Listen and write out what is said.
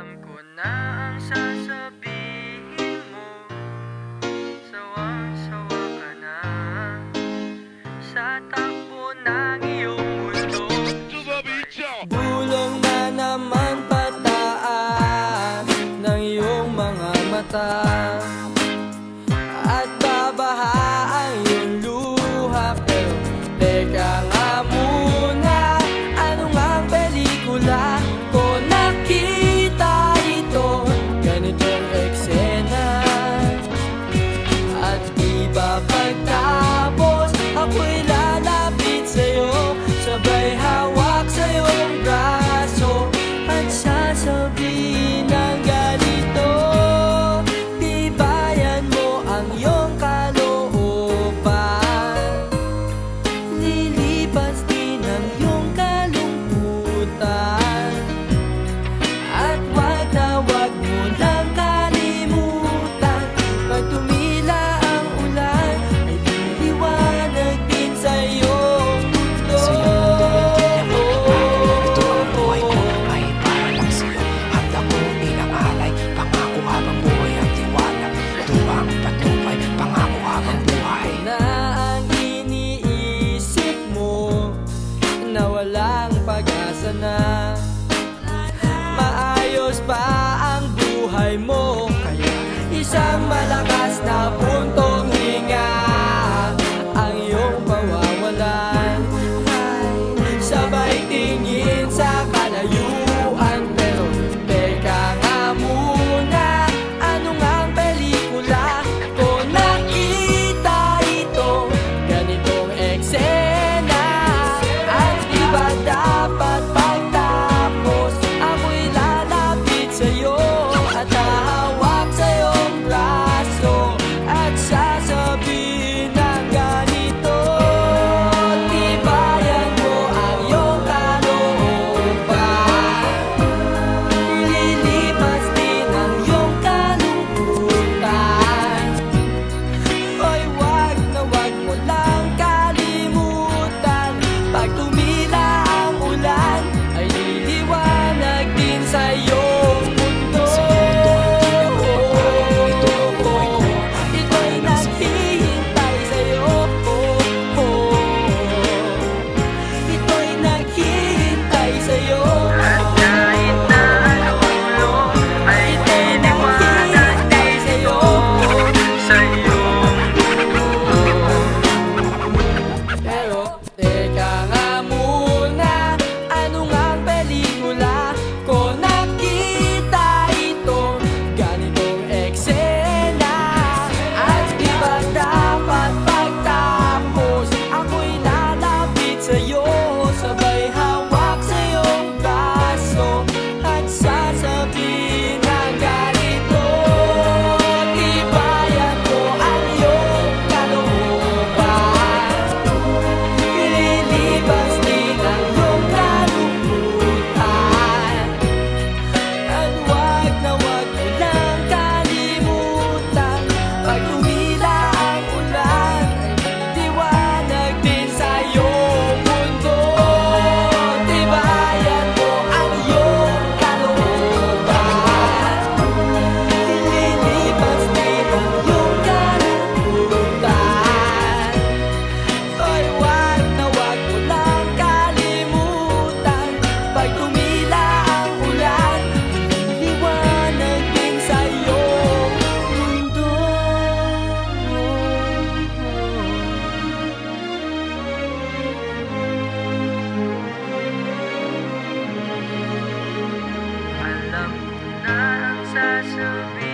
Alam ko na ang sasabihin mo, sawang-sawa ka na sa takbo ng iyong mundo. Bulong na naman pataas ng iyong mga mata, at babaha ang iyong luha. Pero teka nga muna, ano nga ang pelikula ko nakita ito? Ganitong eksena, at di ba pagtapos ako'y lalapit sa'yo, sabay hawak sa iyong braso, at sasabihin ng ganito: tibayan mo ang iyong kalooban, lilipas din ang iyong kalungkutan, at wag na wag mo lang kalimutan, pag tumila ang ulan ay liliwanag din sa iyong mundo. Sa iyong mundo ay di naman mapapala. Ito ang buhay ko ay para lang sa'yo. Handa kong inaalay, pangako habang buhay ang tiwala. Ito ang patnubay, pangako habang buhay. Na ang iniisip mo na walang pag-asa na, maayos pa ang buhay mo, kaya isang malakas na puntong hinga ang iyong pawawalan. Sabay tingin sa kalayuan, pero teka nga muna, ano nga ang pelikula ko nakita ito? Ganitong eksena, at di ba dapat pagtapos ako'y lalapit sa'yo, at hahawak sa iyong braso, at sasabihin ng ganito: tibayan mo ang iyong kalooban, lilipas din ang iyong kalungkutan, hoy wag na wag mo lang kalimutan, pag tumila ang ulan ay liliwanag din sa iyong mundo. Sa iyong mundo ay di naman mapapala. Ito ang buhay ko ay Ito'y para lang sa'yo. naghihintay sa'yo. Ito'y naghihintay sa'yo. At kahit na ang ulo ay liliwanag din ito sa iyong mundo. Pero teka nga muna, ano nga ang pelikula ko nakita ito? Ganitong eksena, at di ba dapat pagtapos ako'y lalapit sa'yo, sabay hawak sa iyong braso, at sasabihin ng ganito: tibayan mo ang iyong kalooban, lilipas din ang iyong kalungkutan, at wag na wag mo lang kalimutan, pag tumila ang ulan ay liliwanag din sa iyong mundo. Tibayan mo ang iyong kalooban, lilipas din ang iyong kalungkutan, hoy wag na wag mo lang kalimutan, pag tumila ang ulan liliwanag din sa iyong mundo. Alam ko na ang sasabihin